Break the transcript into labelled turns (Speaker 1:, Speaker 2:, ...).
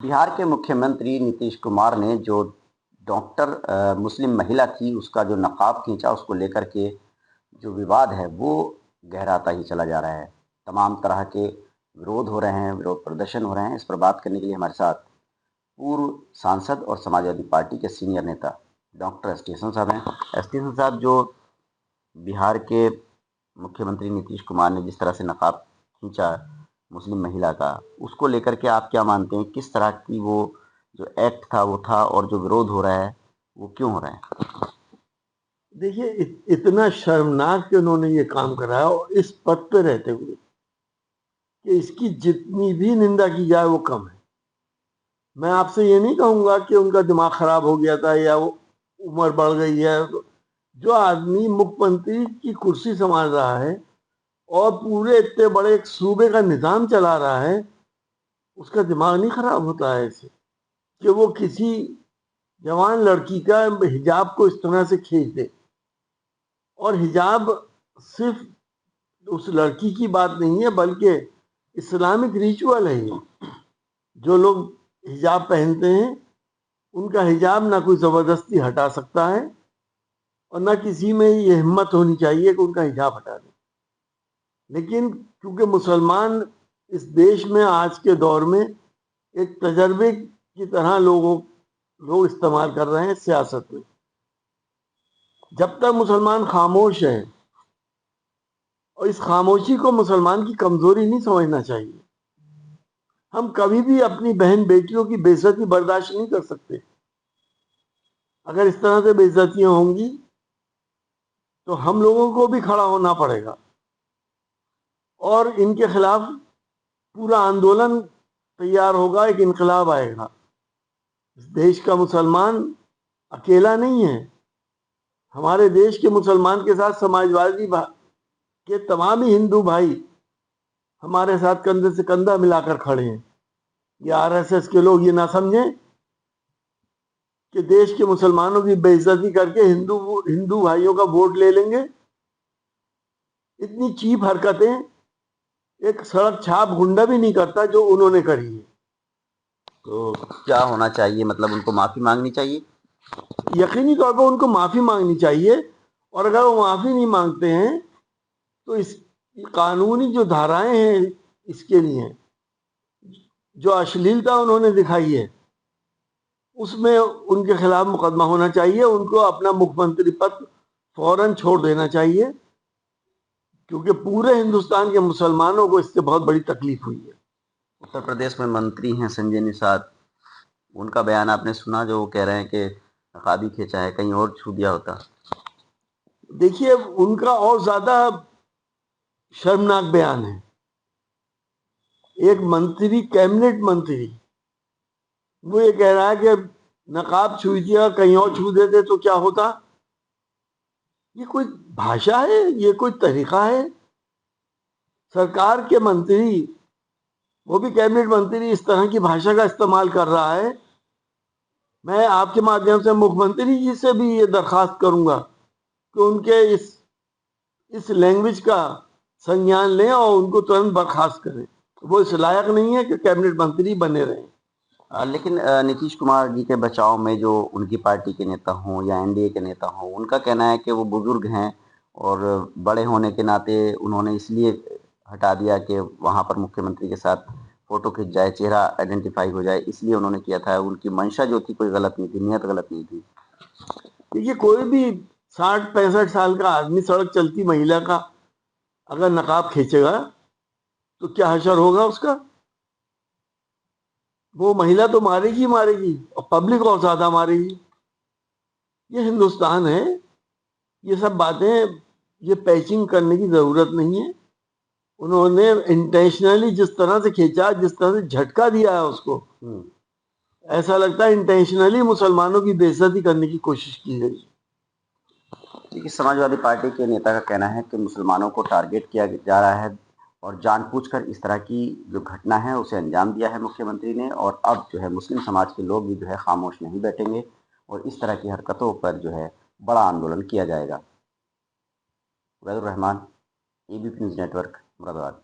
Speaker 1: बिहार के मुख्यमंत्री नीतीश कुमार ने जो डॉक्टर मुस्लिम महिला थी उसका जो नकाब खींचा उसको लेकर के जो विवाद है वो गहराता ही चला जा रहा है। तमाम तरह के विरोध हो रहे हैं, विरोध प्रदर्शन हो रहे हैं। इस पर बात करने के लिए हमारे साथ पूर्व सांसद और समाजवादी पार्टी के सीनियर नेता डॉक्टर एस टी हसन साहब हैं। एस टी हसन साहब, जो बिहार के मुख्यमंत्री नीतीश कुमार ने जिस तरह से नकाब खींचा मुस्लिम महिला का, उसको लेकर के आप क्या मानते हैं? किस तरह की वो जो एक्ट था वो था, और जो विरोध हो रहा है वो क्यों हो रहा है?
Speaker 2: देखिए, इतना शर्मनाक कि उन्होंने ये काम कराया और इस पद पे रहते हुए कि इसकी जितनी भी निंदा की जाए वो कम है। मैं आपसे ये नहीं कहूंगा कि उनका दिमाग खराब हो गया था या वो उम्र बढ़ गई है। जो आदमी मुख्यमंत्री की कुर्सी संभाल रहा है और पूरे इतने बड़े एक सूबे का निजाम चला रहा है, उसका दिमाग नहीं खराब होता है ऐसे कि वो किसी जवान लड़की का हिजाब को इस तरह से खींच दे। और हिजाब सिर्फ उस लड़की की बात नहीं है, बल्कि इस्लामिक रिचुअल है ये। जो लोग हिजाब पहनते हैं उनका हिजाब ना कोई ज़बरदस्ती हटा सकता है और ना किसी में ये हिम्मत होनी चाहिए कि उनका हिजाब हटा दे। लेकिन क्योंकि मुसलमान इस देश में आज के दौर में एक तजर्बे की तरह लोग इस्तेमाल कर रहे हैं सियासत में। जब तक मुसलमान खामोश है, और इस खामोशी को मुसलमान की कमजोरी नहीं समझना चाहिए। हम कभी भी अपनी बहन बेटियों की बेइज्जती बर्दाश्त नहीं कर सकते। अगर इस तरह से बेइज्जतियां होंगी तो हम लोगों को भी खड़ा होना पड़ेगा और इनके खिलाफ पूरा आंदोलन तैयार होगा, एक इनकलाब आएगा। इस देश का मुसलमान अकेला नहीं है। हमारे देश के मुसलमान के साथ समाजवादी के तमाम ही हिंदू भाई हमारे साथ कंधे से कंधा मिलाकर खड़े हैं। ये आरएसएस के लोग ये ना समझें कि देश के मुसलमानों की बेइज्जती करके हिंदू भाइयों का वोट ले लेंगे। इतनी चीप हरकतें एक सड़क छाप गुंडा भी नहीं करता जो उन्होंने करी है।
Speaker 1: तो क्या होना चाहिए? मतलब उनको माफ़ी मांगनी चाहिए?
Speaker 2: यकीनी तौर पर उनको माफ़ी मांगनी चाहिए, और अगर वो माफ़ी नहीं मांगते हैं तो इस कानूनी जो धाराएं हैं इसके लिए, जो अश्लीलता उन्होंने दिखाई है उसमें उनके खिलाफ मुकदमा होना चाहिए। उनको अपना मुख्यमंत्री पद फौरन छोड़ देना चाहिए, क्योंकि पूरे हिंदुस्तान के मुसलमानों को इससे बहुत बड़ी तकलीफ हुई है।
Speaker 1: उत्तर प्रदेश में मंत्री हैं संजय निषाद, उनका बयान आपने सुना जो वो कह रहे हैं कि नकाबी खींचा है, कहीं और छू दिया होता?
Speaker 2: देखिए, उनका और ज्यादा शर्मनाक बयान है। एक मंत्री, कैबिनेट मंत्री, वो ये कह रहा है कि नकाब छू दिया, कहीं और छू देते तो क्या होता। ये कोई भाषा है? ये कोई तरीका है? सरकार के मंत्री, वो भी कैबिनेट मंत्री, इस तरह की भाषा का इस्तेमाल कर रहा है। मैं आपके माध्यम से मुख्यमंत्री जी से भी ये दरखास्त करूंगा कि उनके इस लैंग्वेज का संज्ञान लें और उनको तुरंत बर्खास्त करें। वो इस लायक नहीं है कि कैबिनेट मंत्री बने रहें।
Speaker 1: लेकिन नीतीश कुमार जी के बचाव में जो उनकी पार्टी के नेता हों या एनडीए के नेता हों, उनका कहना है कि वो बुजुर्ग हैं और बड़े होने के नाते उन्होंने इसलिए हटा दिया कि वहाँ पर मुख्यमंत्री के साथ फोटो खिंच जाए, चेहरा आइडेंटिफाई हो जाए, इसलिए उन्होंने किया था। उनकी मंशा जो थी कोई गलत नहीं थी, नीयत गलत नहीं थी।
Speaker 2: देखिए, कोई भी 60-65 साल का आदमी सड़क चलती महिला का अगर नकाब खींचेगा तो क्या हशर होगा उसका? वो महिला तो मारेगी मारेगी और पब्लिक और ज्यादा मारेगी। ये हिंदुस्तान है। ये सब बातें, ये पैचिंग करने की जरूरत नहीं है। उन्होंने इंटेंशनली जिस तरह से खींचा, जिस तरह से झटका दिया है उसको, ऐसा लगता है इंटेंशनली मुसलमानों की बेइज्जती करने की कोशिश की गई।
Speaker 1: देखिए, समाजवादी पार्टी के नेता का कहना है कि मुसलमानों को टारगेट किया जा रहा है और जानबूझकर इस तरह की जो घटना है उसे अंजाम दिया है मुख्यमंत्री ने, और अब जो है मुस्लिम समाज के लोग भी जो है खामोश नहीं बैठेंगे और इस तरह की हरकतों पर जो है बड़ा आंदोलन किया जाएगा। Vaidur Rahman, ABP News network, Moradabad.